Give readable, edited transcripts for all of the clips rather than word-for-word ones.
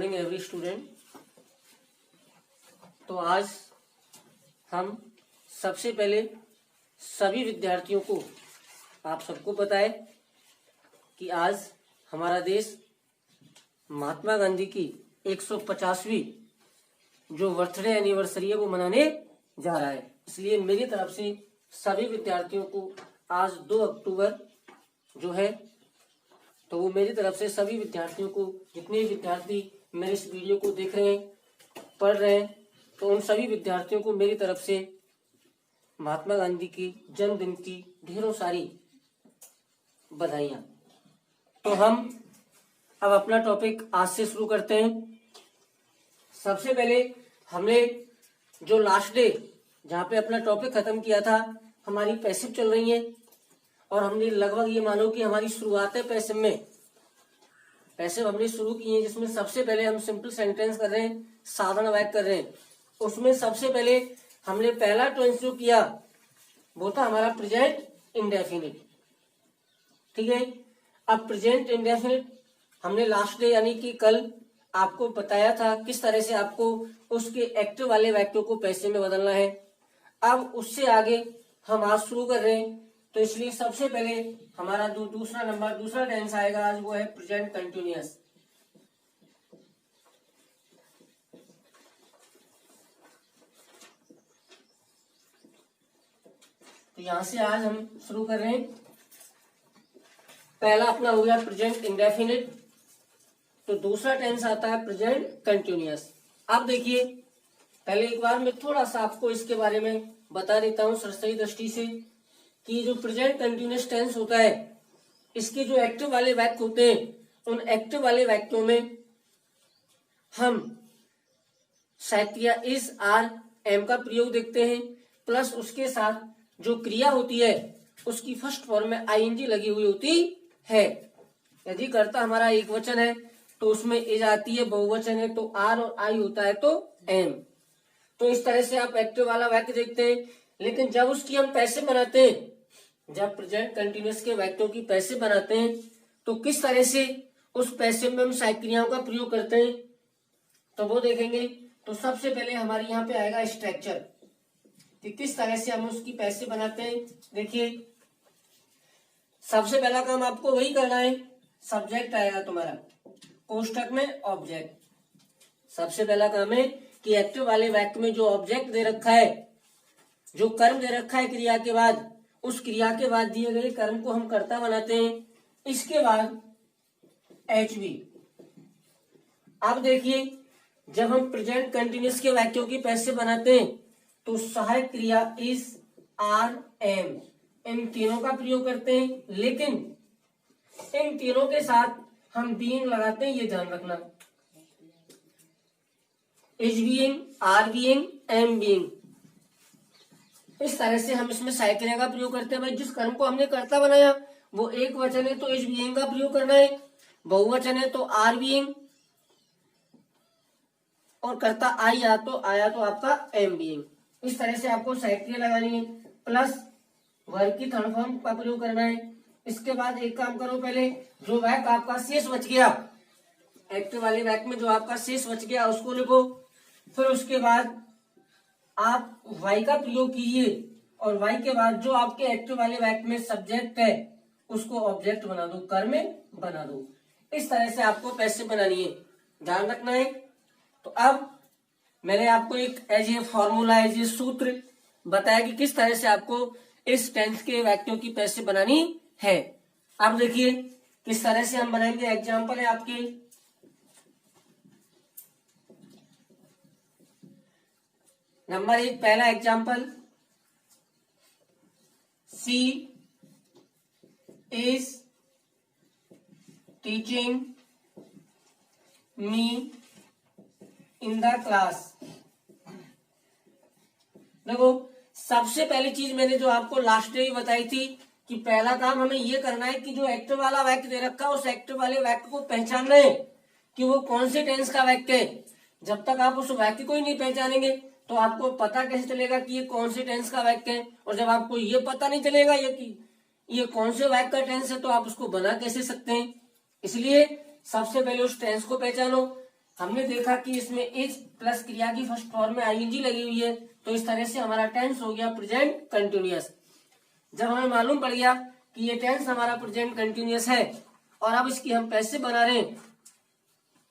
Morning every student. तो आज हम सबसे पहले सभी विद्यार्थियों को, आप सबको पता है कि आज हमारा देश महात्मा गांधी की 150वीं जो बर्थडे एनिवर्सरी है वो मनाने जा रहा है। इसलिए मेरी तरफ से सभी विद्यार्थियों को आज 2 अक्टूबर जो है, तो वो मेरी तरफ से सभी विद्यार्थियों को, जितने भी विद्यार्थी मेरे इस वीडियो को देख रहे हैं, पढ़ रहे हैं, तो उन सभी विद्यार्थियों को मेरी तरफ से महात्मा गांधी की जन्मदिन की ढेरों सारी बधाइयां। तो हम अब अपना टॉपिक आज से शुरू करते हैं। सबसे पहले हमने जो लास्ट डे जहाँ पे अपना टॉपिक खत्म किया था, हमारी पैसिव चल रही है और हमने लगभग ये मानो कि हमारी शुरुआत है पैसिव में। पैसिव हमने शुरू की है जिसमें सबसे पहले हम सिंपल सेंटेंस कर रहे हैं, साधारण वाक्य कर रहे हैं। उसमें सबसे पहले हमने पहला टेंस जो किया वो था हमारा प्रेजेंट इंडेफिनिट। ठीक है, अब प्रेजेंट इंडेफिनिट हमने लास्ट डे यानी कि कल आपको बताया था किस तरह से आपको उसके एक्टिव वाले वाक्यों को पैसिव में बदलना है। अब उससे आगे हम आज शुरू कर रहे हैं, तो इसलिए सबसे पहले हमारा दूसरा टेंस आएगा आज, वो है प्रेजेंट कंटिन्यूअस। तो यहां से आज हम शुरू कर रहे हैं। पहला अपना हो गया प्रेजेंट इंडेफिनिट, तो दूसरा टेंस आता है प्रेजेंट कंटिन्यूअस। अब देखिए, पहले एक बार मैं थोड़ा सा आपको इसके बारे में बता देता हूं सरसरी दृष्टि से कि जो प्रेजेंट कंटिन्यूअस टेंस होता है, इसके जो एक्टिव वाले वाक्य होते हैं, उन एक्टिव वाले वाक्यों में हम क्रिया इज, आर, एम का प्रयोग देखते हैं, प्लस उसके साथ जो क्रिया होती है उसकी फर्स्ट फॉर्म में आईएनजी लगी हुई होती है। यदि कर्ता हमारा एक वचन है तो उसमें इज आती है, बहुवचन है तो आर और आई होता है तो एम। तो इस तरह से आप एक्टिव वाला वाक्य देखते हैं। लेकिन जब उसकी हम पैसिव बनाते हैं, जब प्रेजेंट कंटिन्यूअस के वाक्यों की पैसिव बनाते हैं, तो किस तरह से उस पैसिव में हम सहायक क्रियाओं का प्रयोग करते हैं तो वो देखेंगे। तो सबसे पहले हमारे यहाँ पे आएगा स्ट्रक्चर कि किस तरह से हम उसकी पैसिव बनाते हैं। देखिए, सबसे पहला काम आपको वही करना है, सब्जेक्ट आएगा तुम्हारा, कोष्ठक में ऑब्जेक्ट। सबसे पहला काम है कि एक्टिव वाले वाक्य में जो ऑब्जेक्ट दे रखा है, जो कर्म दे रखा है क्रिया के बाद, उस क्रिया के बाद दिए गए कर्म को हम कर्ता बनाते हैं। इसके बाद एचवी। अब देखिए, जब हम प्रेजेंट कंटिन्यूअस के वाक्यों की पैसिव बनाते हैं तो सहायक क्रिया इज, आर, एम, इन तीनों का प्रयोग करते हैं। लेकिन इन तीनों के साथ हम बीइंग लगाते हैं, ये ध्यान रखना। Is being, are being, am being, इस तरह से हम इसमें सहायक क्रिया का प्रयोग करते हैं। भाई, जिस कर्म को हमने कर्ता बनाया वो एक वचन है तो इज बीइंग का प्रयोग करना है, बहुवचन है तो आर बीइंग, और कर्ता आया तो आपका एम बीइंग। इस तरह से आपको सहायक क्रिया लगानी है, प्लस वर्ब की थर्ड फॉर्म का प्रयोग करना है। इसके बाद एक काम करो, पहले जो वाक्य आपका शेष बच गया, एक्टिव वाले वाक्य में जो आपका शेष बच गया उसको लिखो। फिर उसके बाद आप वाई का प्रयोग कीजिए और वाई के बाद जो आपके एक्टिव वाले वाक्य में सब्जेक्ट है उसको ऑब्जेक्ट बना दो, कर्म बना दो। इस तरह से आपको पैसिव बनानी है, ध्यान रखना है। तो अब मैंने आपको एक as a formula, as a सूत्र बताया कि किस तरह से आपको इस टेंस के वाक्यों की पैसिव बनानी है। अब देखिए किस तरह से हम बनाएंगे। एग्जाम्पल है आपके, नंबर 1, पहला example, she is teaching me in the class. देखो, सबसे पहली चीज मैंने जो आपको लास्ट डे बताई थी कि पहला काम हमें ये करना है कि जो एक्टिव वाला वाक्य दे रखा है उस एक्टिव वाले वाक्य को पहचानना है कि वो कौन से टेंस का वाक्य है। जब तक आप उस वाक्य को ही नहीं पहचानेंगे तो आपको पता कैसे चलेगा कि ये कौन से टेंस का वाक्य है। और जब आपको ये पता नहीं चलेगा ये कौन से वाक्य का टेंस है तो आप उसको बना कैसे सकते हैं। इसलिए सबसे पहले उस टेंस को पहचानो। हमने देखा कि इसमें इज प्लस क्रिया की फर्स्ट फॉर्म में आईएनजी लगी हुई है, तो इस तरह से हमारा टेंस हो गया प्रेजेंट कंटिन्यूअस। जब हमें मालूम पड़ गया कि ये टेंस हमारा प्रेजेंट कंटिन्यूअस है और अब इसकी हम पैसे बना रहे हैं,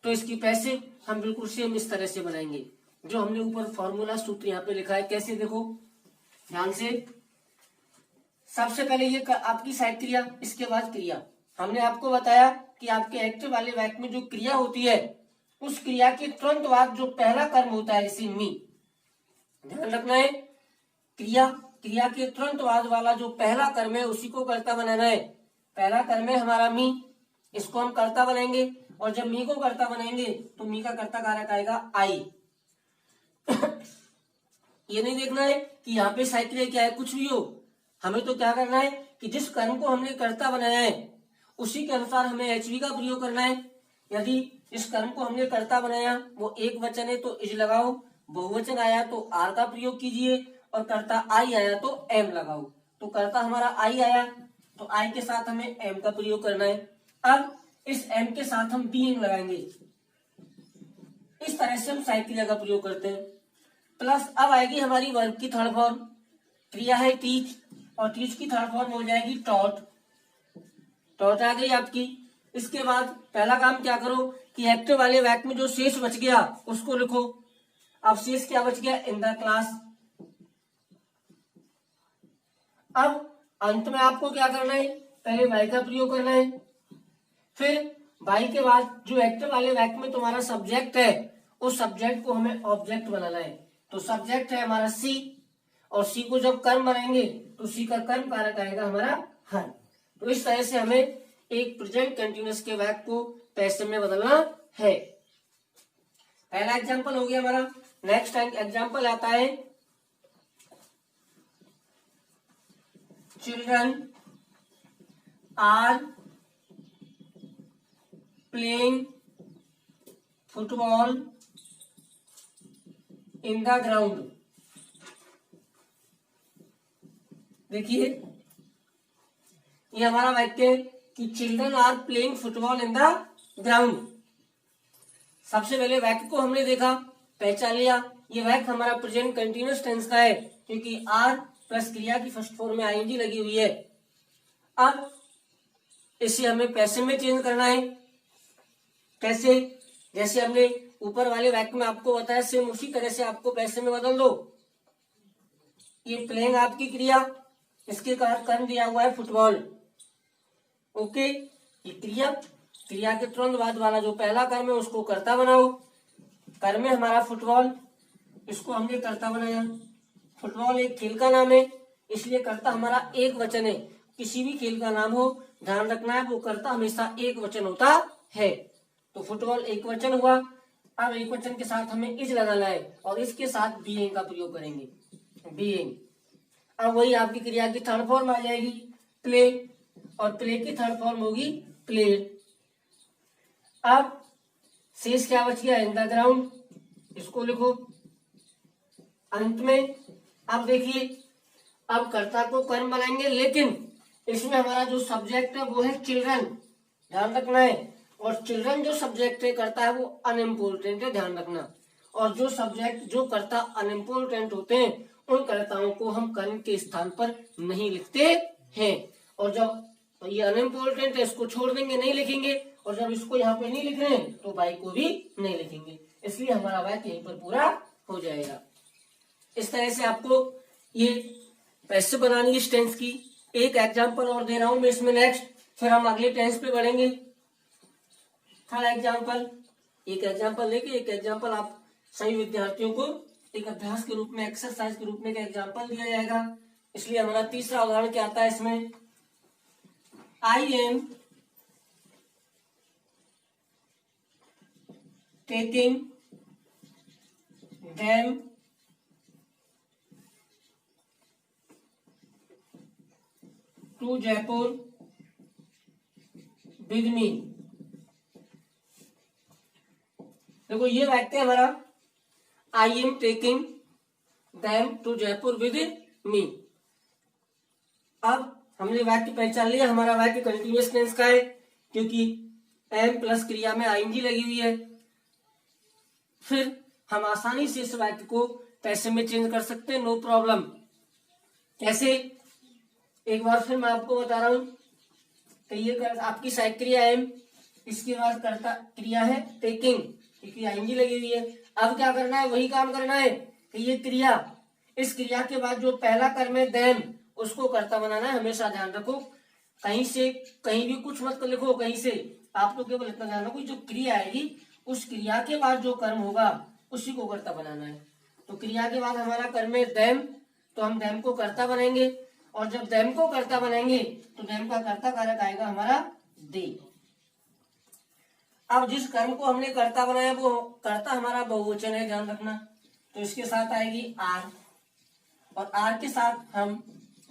तो इसकी पैसे हम बिल्कुल सेम इस तरह से बनाएंगे जो हमने ऊपर फॉर्मूला सूत्र यहाँ पे लिखा है। कैसे, देखो ध्यान से। सबसे पहले ये आपकी सहायक क्रिया, इसके बाद क्रिया। हमने आपको बताया कि आपके एक्टिव वाले वाक्य में जो क्रिया होती है उस क्रिया के तुरंत बाद जो पहला कर्म होता है, जैसे मी, ध्यान रखना है, क्रिया के तुरंत बाद वाला जो पहला कर्म है उसी को कर्ता बनाना है। पहला कर्म है हमारा मी, इसको हम कर्ता बनाएंगे और जब मी को कर्ता बनाएंगे तो मी का कर्ता कारक आएगा आई। ये नहीं देखना है कि यहाँ पे सहायक क्रिया क्या है, कुछ भी हो, हमें तो क्या करना है कि जिस कर्म को हमने कर्ता बनाया है उसी के अनुसार हमें एचवी का प्रयोग करना है। यदि इस कर्म को हमने कर्ता बनाया वो एक वचन है तो इज लगाओ, बहुवचन आया तो आर का प्रयोग कीजिए और कर्ता आई आया तो एम लगाओ। तो कर्ता हमारा आई आया तो आई के साथ हमें एम का प्रयोग करना है। अब इस एम के साथ हम बीइंग लगाएंगे। इस तरह से हम सहायक क्रिया का प्रयोग करते हैं। प्लस अब आएगी हमारी वर्ब की थर्ड फॉर्म, क्रिया है टीच और टीच की थर्ड फॉर्म हो जाएगी टॉट। टॉट आ गई आपकी। इसके बाद पहला काम क्या करो कि एक्टिव वाले वाक्य में जो शेष बच गया उसको लिखो। अब शेष क्या बच गया, इन द क्लास। अब अंत में आपको क्या करना है, पहले बाई का प्रयोग करना है, फिर बाई के बाद जो एक्टिव वाले वाक्य में तुम्हारा सब्जेक्ट है उस सब्जेक्ट को हमें ऑब्जेक्ट बनाना है। तो सब्जेक्ट है हमारा सी और सी को जब कर्म बनाएंगे तो सी का कर्म कारक आएगा हमारा हर। तो इस तरह से हमें एक प्रेजेंट कंटिन्यूअस के वाक्य को पैसिव में बदलना है। पहला एग्जांपल हो गया हमारा। नेक्स्ट एग्जांपल आता है children are playing football in the ground. देखिए ये हमारा वाक्य है कि children are playing football in the ground. सबसे पहले वाक्य को हमने देखा, पहचान लिया, ये वाक्य हमारा प्रेजेंट कंटिन्यूअस टेंस का है क्योंकि आर प्लस क्रिया की फर्स्ट फॉर्म में आईएनजी लगी हुई है। अब इसे हमें पैसिव में चेंज करना है। कैसे, जैसे हमने ऊपर वाले वाक्य में आपको बताया सेम उसी तरह से आपको पैसिव में बदल दो। ये प्लेइंग आपकी क्रिया, इसके कर्म दिया हुआ है फुटबॉल। ओके, ये क्रिया के तुरंत बाद वाला जो पहला कर्म है उसको कर्ता बनाओ। कर्म है हमारा फुटबॉल, इसको हमने कर्ता बनाया। फुटबॉल एक खेल का नाम है इसलिए कर्ता हमारा एक वचन है। किसी भी खेल का नाम हो ध्यान रखना है वो कर्ता हमेशा एक वचन होता है। तो फुटबॉल एक वचन हुआ। अब एक वचन के साथ हमें इज लगाना है और इसके साथ बीइंग का प्रयोग करेंगे, बीइंग। अब वही आपकी क्रिया की थर्ड फॉर्म आ जाएगी प्ले और प्ले की थर्ड फॉर्म होगी प्लेड। अब शेष क्या बच गया, इन द ग्राउंड, इसको लिखो अंत में। अब देखिए अब कर्ता को कर्म बनाएंगे लेकिन इसमें हमारा जो सब्जेक्ट है वो है चिल्ड्रन, ध्यान रखना है। और चिल्ड्रन जो सब्जेक्ट है करता है वो अनइम्पोर्टेंट है, ध्यान रखना। और जो सब्जेक्ट जो कर्ता अनइम्पोर्टेंट होते हैं उन कर्ताओं को हम कर्म के स्थान पर नहीं लिखते हैं। और जब ये अनइम्पोर्टेंट है इसको छोड़ देंगे, नहीं लिखेंगे। और जब इसको यहाँ पे नहीं लिख रहे हैं तो बाई को भी नहीं लिखेंगे। इसलिए हमारा वाक्य यहीं पर पूरा हो जाएगा। इस तरह से आपको ये पैसिव बनानी है टेंस की। एक एग्जाम्पल और दे रहा हूं मैं इसमें नेक्स्ट, फिर हम अगले टेंस पे बढ़ेंगे। थर्ड एग्जाम्पल, एक एग्जाम्पल लेके एक एग्जाम्पल आप सभी विद्यार्थियों को एक अभ्यास के रूप में, एक्सरसाइज के रूप में एक एग्जाम्पल दिया जाएगा। इसलिए हमारा तीसरा उदाहरण क्या आता है इसमें, I am taking them to Jaipur with me. देखो ये वाक्य है हमारा, I am taking them to Jaipur with me. अब हमने वाक्य पहचान लिया, हमारा वाक्य कंटिन्यूअस टेंस का है क्योंकि एम प्लस क्रिया में आईएनजी लगी हुई है। फिर हम आसानी से इस वाक्य को पैसे में चेंज कर सकते हैं, नो प्रॉब्लम। कैसे, एक बार फिर मैं आपको बता रहा हूं कि ये आपकी सहायक क्रिया एम, इसके बाद कर्ता क्रिया है टेकिंग, क्योंकि आईएनजी लगी हुई है। अब क्या करना है, वही काम करना है कि ये क्रिया, इस क्रिया के बाद जो पहला कर्म है देम, उसको कर्ता बनाना है। हमेशा ध्यान रखो, कहीं से कहीं भी कुछ मत लिखो, कहीं से आप तो केवल इतना ध्यान रखो, जो क्रिया आएगी उस क्रिया के बाद जो कर्म होगा उसी को कर्ता बनाना है। तो क्रिया के बाद हमारा कर्म है देम, तो हम देम को कर्ता बनाएंगे, और जब देम को कर्ता बनाएंगे तो देम का कर्ता कारक आएगा हमारा दे। अब जिस कर्म को हमने कर्ता बनाया वो कर्ता हमारा बहुवचन है, ध्यान रखना। तो इसके साथ आएगी आर, और आर के साथ हम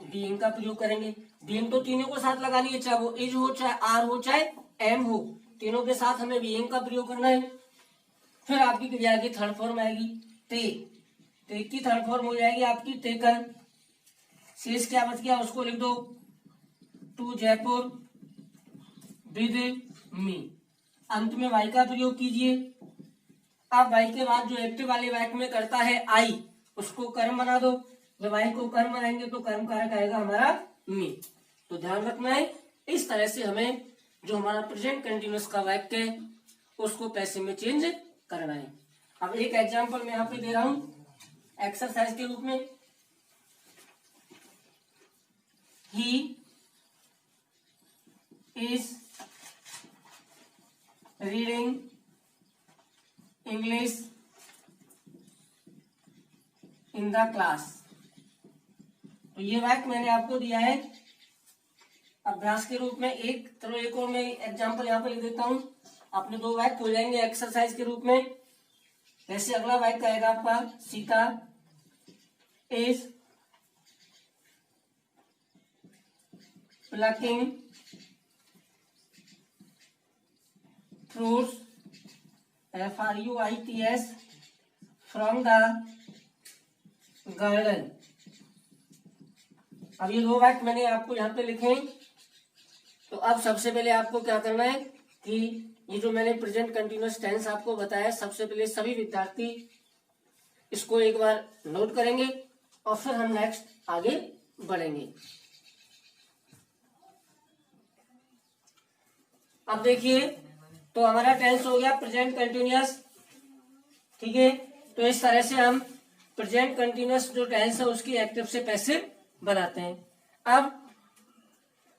बीइंग का प्रयोग करेंगे। बीइंग तो तीनों को साथ लगानी है, चाहे वो इज हो, चाहे आर हो, चाहे एम हो, तीनों के साथ हमें बीइंग का प्रयोग करना है। फिर आपकी क्रिया की थर्ड फॉर्म आएगी टेक, टेक की थर्ड फॉर्म हो जाएगी आपकी टेकन। शेष क्या बच गया उसको लिख दो, टू जयपुर विद मी। अंत में वाई का प्रयोग कीजिए। अब वाई के बाद जो एक्टिव वाले वाक्य में करता है आई, उसको कर्म बना दो। जब आई को कर्म बनाएंगे तो कर्म कारक आएगा हमारा मी। तो ध्यान रखना है, इस तरह से हमें जो हमारा प्रेजेंट कंटिन्यूअस का वाक्य है उसको पैसे में चेंज करना है। अब एक एग्जांपल मैं यहाँ पे दे रहा हूं एक्सरसाइज के रूप में। He is reading English in the class. तो ये वाक्य मैंने आपको दिया है अभ्यास के रूप में। एक और मैं एग्जांपल यहाँ पे लिख देता हूँ, अपने दो वाक्य हो जाएंगे एक्सरसाइज के रूप में। जैसे अगला वाक्य आएगा आपका, Sita is plucking fruits FRUITS from the garden. अब ये दो वाक्य मैंने आपको यहाँ पे लिखे हैं। तो अब सबसे पहले आपको क्या करना है कि ये जो मैंने प्रेजेंट कंटिन्यूअस टेंस आपको बताया, सबसे पहले सभी विद्यार्थी इसको एक बार नोट करेंगे और फिर हम नेक्स्ट आगे बढ़ेंगे। अब देखिए, तो हमारा टेंस हो गया प्रेजेंट कंटिन्यूअस, ठीक है। तो इस तरह से हम प्रेजेंट कंटिन्यूअस जो टेंस है उसकी एक्टिव से पैसिव बनाते हैं। अब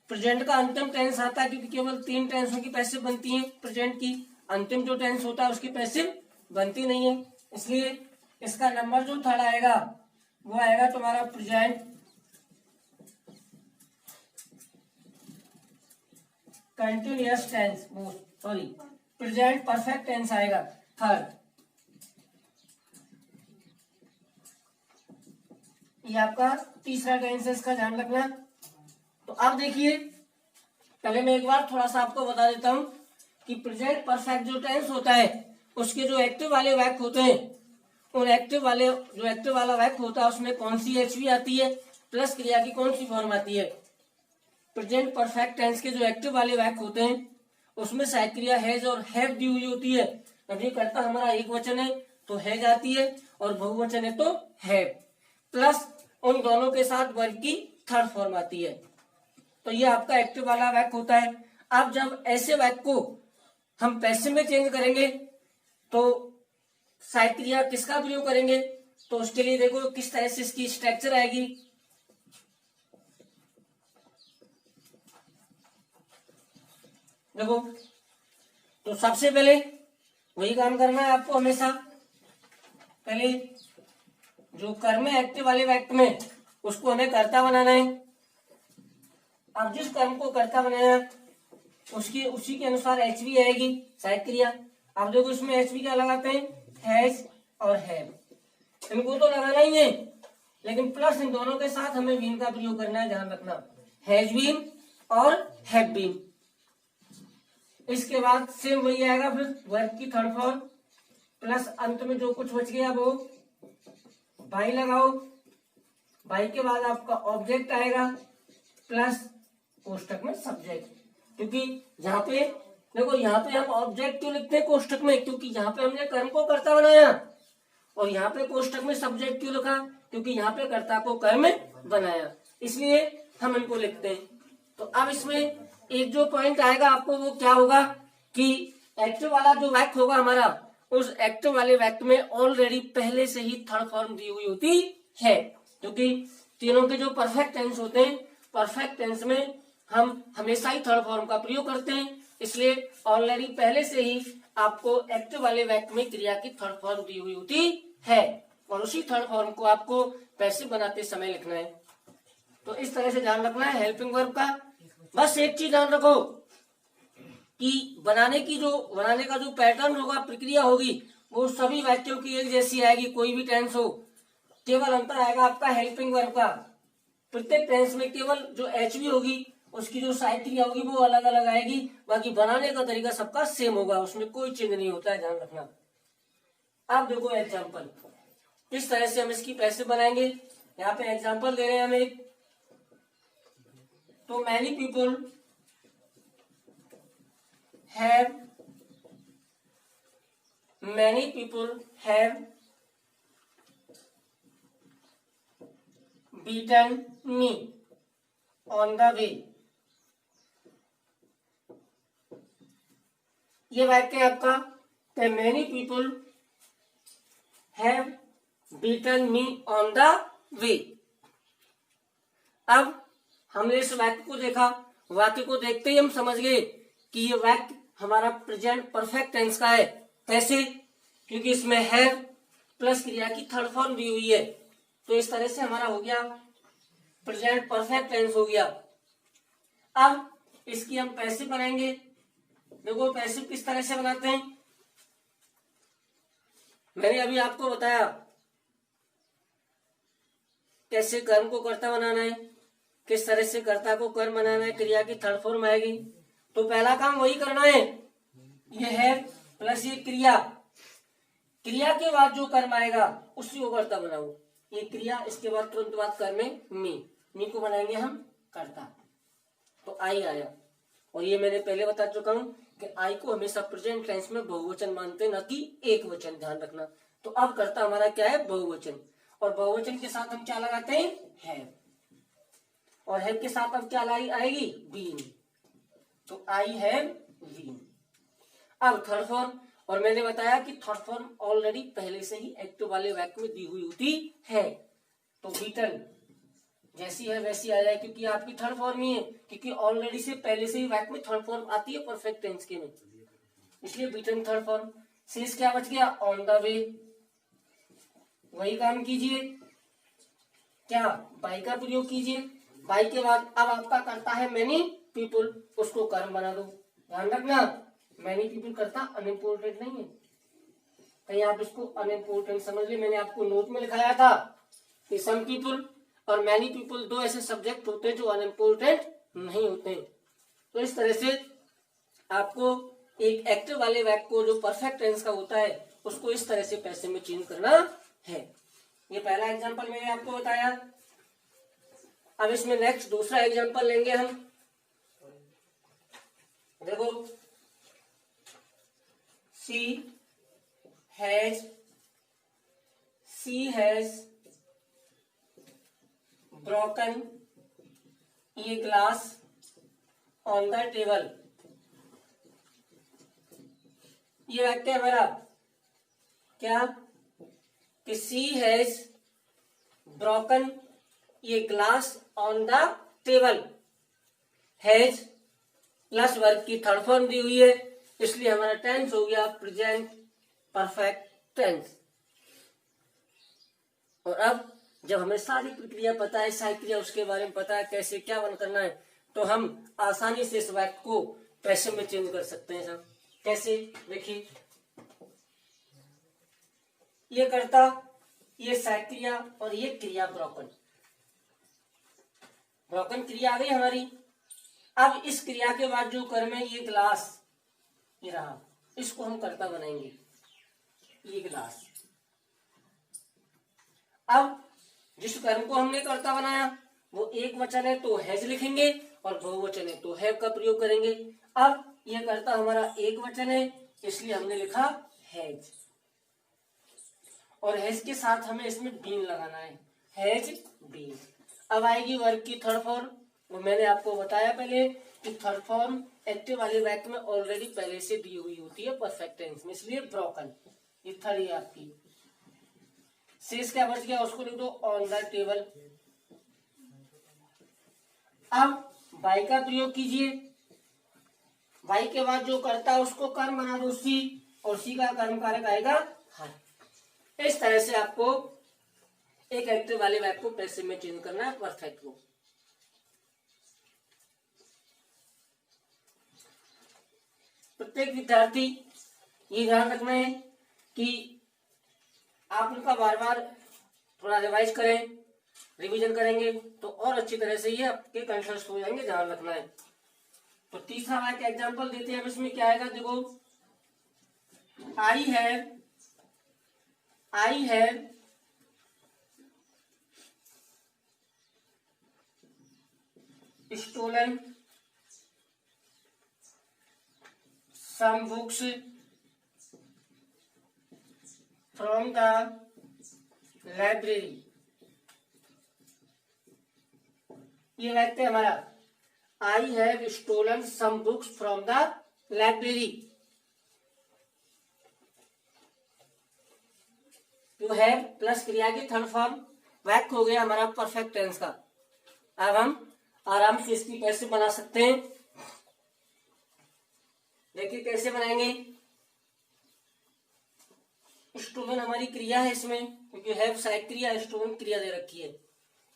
प्रेजेंट का अंतिम टेंस आता है, क्योंकि केवल 3 टेंसों की पैसिव बनती है प्रेजेंट की, अंतिम जो टेंस होता है उसकी पैसिव बनती नहीं है। इसलिए इसका नंबर जो थर्ड आएगा वो आएगा तुम्हारा present continuous tense, sorry present perfect tense आएगा थर्ड। ये आपका तीसरा टेंस है, इसका ध्यान रखना। तो अब देखिए, पहले मैं एक बार थोड़ा सा आपको बता देता हूं कि प्रेजेंट परफेक्ट जो टेंस होता है उसके जो एक्टिव वाले वाक्य होते हैं, उन एक्टिव वाला वाक्य होता है उसमें कौन सी एचवी आती है प्लस क्रिया की कौन सी फॉर्म आती है। प्रेजेंट परफेक्ट टेंस के जो एक्टिव वाले वाक्य होते हैं उसमें सहायक क्रिया हैज और हैव दी हुई होती है। अब ये कर्ता हमारा एक वचन है तो हैज आती है, और बहुवचन है तो हैव, प्लस उन दोनों के साथ वर्ब की थर्ड फॉर्म आती है। तो ये आपका एक्टिव वाला वाक्य होता है। अब जब ऐसे वाक्य को हम पैसिव में चेंज करेंगे तो सहायक क्रिया किसका प्रयोग करेंगे, तो उसके लिए देखो किस तरह से इसकी स्ट्रक्चर आएगी। देखो, तो सबसे पहले वही काम करना है आपको हमेशा। पहले जो कर्म है एक्टिव वाले वाक्य में उसको हमें कर्ता बनाना है। अब जिस कर्म को कर्ता बनाया उसकी उसी के अनुसार एचवी आएगी सहायक क्रिया। अब देखो इसमें एचवी क्या लगाते हैं, हैज और हैव, इनको तो लगाना ही है, लेकिन प्लस इन दोनों के साथ हमें बीन का प्रयोग करना है, ध्यान रखना, हैज बीन और हैव बीन। इसके बाद सेम वही आएगा, फिर वर्ब की थर्ड फॉर्म प्लस अंत में जो कुछ बच गया वो बाई लगाओ, बाई के बाद आपका ऑब्जेक्ट आएगा प्लस कोष्टक में सब्जेक्ट, क्योंकि जहां पे देखो यहाँ पे हम ऑब्जेक्ट क्यों लिखते हैं कोष्टक में, क्योंकि यहाँ पे हमने कर्म को कर्ता बनाया, और यहाँ पे कोष्टक में सब्जेक्ट क्यों लिखा, क्योंकि यहाँ पे कर्ता को कर्म बनाया, इसलिए हम इनको लिखते हैं। तो अब इसमें एक जो पॉइंट आएगा आपको वो क्या होगा कि एक्टिव वाला जो वाक्य होगा हमारा, उस एक्टिव वाले वाक्य में ऑलरेडी पहले से ही थर्ड फॉर्म दी हुई होती है, क्योंकि तीनों के जो परफेक्ट टेंस होते हैं, परफेक्ट टेंस में हम हमेशा ही थर्ड फॉर्म का प्रयोग करते हैं, इसलिए ऑलरेडी पहले से ही आपको एक्टिव वाले वाक्य में क्रिया की थर्ड फॉर्म दी हुई होती है, और उसी थर्ड फॉर्म को आपको पैसिव बनाते समय लिखना है। तो इस तरह से ध्यान रखना है हेल्पिंग वर्ब का। बस एक चीज ध्यान रखो कि बनाने का जो पैटर्न होगा, प्रक्रिया होगी, वो सभी वाक्यों की एक जैसी आएगी, कोई भी टेंस हो, केवल अंतर आएगा आपका हेल्पिंग वर्ब का। प्रत्येक टेंस में केवल जो एचवी होगी उसकी जो सहायक क्रिया होगी वो अलग अलग आएगी, बाकी बनाने का तरीका सबका सेम होगा, उसमें कोई चेंज नहीं होता है, ध्यान रखना। अब देखो एग्जाम्पल, किस तरह से हम इसकी पैसे बनाएंगे। यहाँ पे एग्जाम्पल दे रहे हैं हम एक, तो many people have beaten me on the way। ये वाक्य है आपका, many people have beaten me on the way. अब हमने इस वाक्य को देखा, वाक्य को देखते ही हम समझ गए कि ये वाक्य हमारा प्रेजेंट परफेक्ट टेंस का है। कैसे? क्योंकि इसमें हैव प्लस क्रिया की थर्ड फॉर्म दी हुई है, तो इस तरह से हमारा हो गया प्रेजेंट परफेक्ट टेंस हो गया। अब इसकी हम पैसिव बनाएंगे। देखो पैसिव किस तरह से बनाते हैं, मैंने अभी आपको बताया कैसे कर्म को कर्ता बनाना है, किस तरह से कर्ता को कर्म बनाना है, क्रिया की थर्ड फॉर्म आएगी। तो पहला काम वही करना है, ये है प्लस ये क्रिया, क्रिया के बाद जो कर्म आएगा उसी को कर्ता बनाओ। ये क्रिया, इसके बाद तुरंत बाद कर्म में मी को बनाएंगे हम कर्ता, तो आई आया। और ये मैंने पहले बता चुका हूं कि आई को हमेशा प्रेजेंट टेंस में बहुवचन मानते हैं, न कि एक वचन, ध्यान रखना। तो अब कर्ता हमारा क्या है, बहुवचन, और बहुवचन के साथ हम क्या लगाते हैं, हैव, और हैव के साथ अब क्या आएगी, बीन, तो आई हैव बीन। अब थर्ड फॉर्म, और मैंने बताया कि थर्ड फॉर्म ऑलरेडी पहले से ही एक्टिव वाले वाक्य में दी हुई होती है, तो बीटन जैसी है वैसी आ जाए, क्योंकि आपकी थर्ड फॉर्म ही है, क्योंकि ऑलरेडी से पहले से ही वाक्य में थर्ड फॉर्म आती है परफेक्ट टेंस के में, इसलिए बीटन थर्ड फॉर्म। शेष क्या बच गया, ऑन द वे। वही काम कीजिए, क्या, बाई का प्रयोग कीजिए। बाई के बाद अब आपका करता है मैनी पीपुल, उसको कर्म बना दो। ध्यान रखना, मैनी पीपुल करता अनइम्पोर्टेंट नहीं है, कहीं आप इसको अनइम्पोर्टेंट समझ ले। मैंने आपको नोट में लिखाया था कि सम पीपुल और मैनी पीपुल दो ऐसे सब्जेक्ट होते हैं जो अनइम्पोर्टेंट नहीं होते। तो इस तरह से आपको एक एक्टिव वाले वाक्य को जो परफेक्ट टेंस का होता है उसको इस तरह से पैसे में चेंज करना है। ये पहला एग्जांपल मैंने आपको बताया। अब इसमें नेक्स्ट दूसरा एग्जांपल लेंगे हम। देखो, she has broken a glass on the table. ये वाक्य हमारा क्या, कि she has broken a glass on the table. Has plus verb की थर्ड फॉर्म दी हुई है, इसलिए हमारा टेंस हो गया प्रेजेंट परफेक्ट टेंस। और अब जब हमें सारी प्रक्रिया पता है, सारी क्रिया उसके बारे में पता है, कैसे क्या बंद करना है, तो हम आसानी से इस वाक्य को पैसिव में चेंज कर सकते हैं। सब कैसे, देखिए, ये कर्ता, ये सहायक क्रिया और ये क्रिया ब्रोकन क्रिया आ गई हमारी। अब इस क्रिया के बाद जो कर्म है, ये ग्लास, ये रहा, इसको हम कर्ता बनाएंगे, ये ग्लास। अब जिस कर्म को हमने कर्ता बनाया वो एक वचन है तो हैज लिखेंगे, और बहुवचन है तो हैव का प्रयोग करेंगे। अब ये कर्ता हमारा एक वचन है, इसलिए हमने लिखा हैज, और हैज के साथ हमें इसमें बीन लगाना है, हैज बीन। अब आएगी वर्ब की थर्ड फॉर्म। वो मैंने आपको बताया पहले कि थर्ड फॉर्म एक्टिव वाले वाक्य में ऑलरेडी पहले से दी हुई होती है परफेक्ट टेंस में, इसलिए ब्रोकन। ये थर्ड है आपकी। शेष क्या बच गया, उसको लिख दो ऑन द टेबल। अब बाई का प्रयोग कीजिए। बाई के बाद जो करता है उसको कर्म बना दो सी, और सी का कर्म कारक आएगा हर। इस तरह से आपको एक एक्टिव वाले वाक्य को पैसिव में चेंज करना है परफेक्ट को। प्रत्येक विद्यार्थी ये ध्यान रखना है कि आप उनका बार बार थोड़ा रिवाइज करें, रिवीजन करेंगे तो और अच्छी तरह से ये आपके कंठस्थ हो जाएंगे, ध्यान रखना है। तो तीसरा वाक्य एग्जांपल देते हैं, इसमें क्या आएगा देखो, I have stolen some books from the library। ये वाक्य हमारा I have stolen some books from the library. To have plus क्रिया की थर्ड फॉर्म वाक्य हो गया हमारा परफेक्ट टेंस का। अब हम आराम से इसकी कैसे बना सकते हैं, देखिए कैसे बनाएंगे। स्टोलन हमारी क्रिया है इसमें, क्योंकि हैव सहायक क्रिया, स्टोलन क्रिया दे रखी है।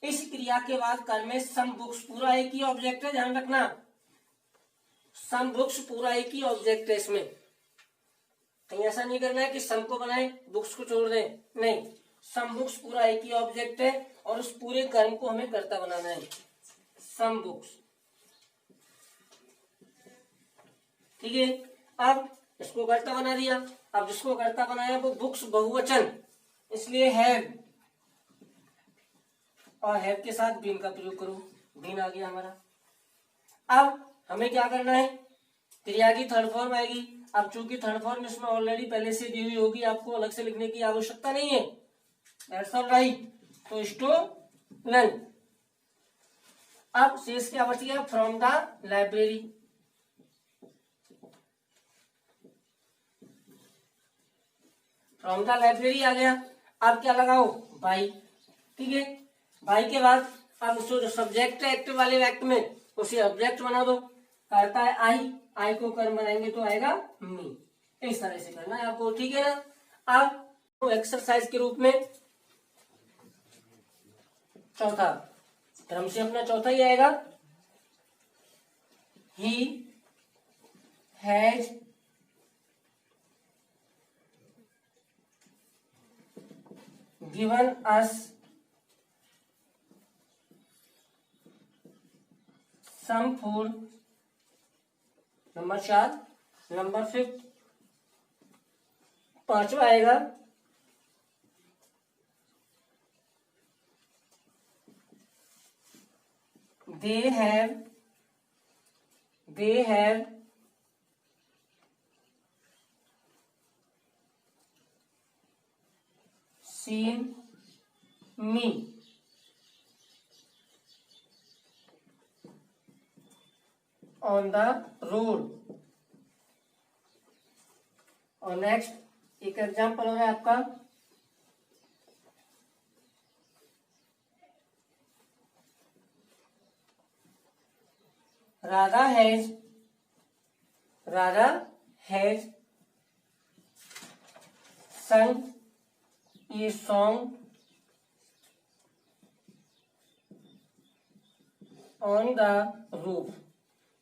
इस क्रिया के बाद कर्म में सम बुक्स पूरा एक ही ऑब्जेक्ट है, ध्यान रखना। सम बुक्स पूरा एक ही ऑब्जेक्ट है इसमें, कहीं ऐसा नहीं करना है कि सम को बनाए बुक्स को छोड़ दें, नहीं। सम बुक्स पूरा एक ही ऑब्जेक्ट है और उस पूरे कर्म को हमें कर्ता बनाना है, सम बुक्स। ठीक है, अब इसको कर्ता बना दिया। अब जिसको कर्ता बनाया वो बुक्स बहुवचन, इसलिए हैव, और हैव के साथ बीन का प्रयोग करो, बीन आ गया हमारा। अब हमें क्या करना है, क्रिया की थर्ड फॉर्म आएगी। अब चूंकि थर्ड फॉर्म इसमें ऑलरेडी पहले से दी हुई होगी, आपको अलग से लिखने की आवश्यकता नहीं है, दैट्स ऑल राइट। तो स्टोलन। अब शेष क्या बच गया, from the library. From the library आ गया। अब क्या लगाओ, बाई। ठीक है, बाई के बाद अब उसको जो सब्जेक्ट है एक्टिव वाले वाक्य में उसे ऑब्जेक्ट बना दो। करता है आई को कर्म बनाएंगे तो आएगा मी। इस तरह से करना है आपको, ठीक है ना। अब तो एक्सरसाइज के रूप में चौथा क्रम से अपना चौथा ही आएगा, he has given us some food. Number 4। Number 5 पांचवा आएगा, they have seen me on the road। और नेक्स्ट एक एग्जाम्पल हो रहा है आपका, Radha has sung a song on the roof।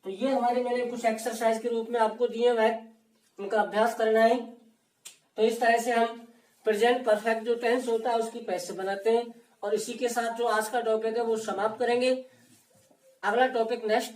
तो ये हमारे मैंने कुछ एक्सरसाइज के रूप में आपको दिए हुए, उनका अभ्यास करना है। तो इस तरह से हम प्रेजेंट परफेक्ट जो टेंस होता है उसकी पैसिव बनाते हैं, और इसी के साथ जो आज का टॉपिक है वो समाप्त करेंगे। अगला टॉपिक नेक्स्ट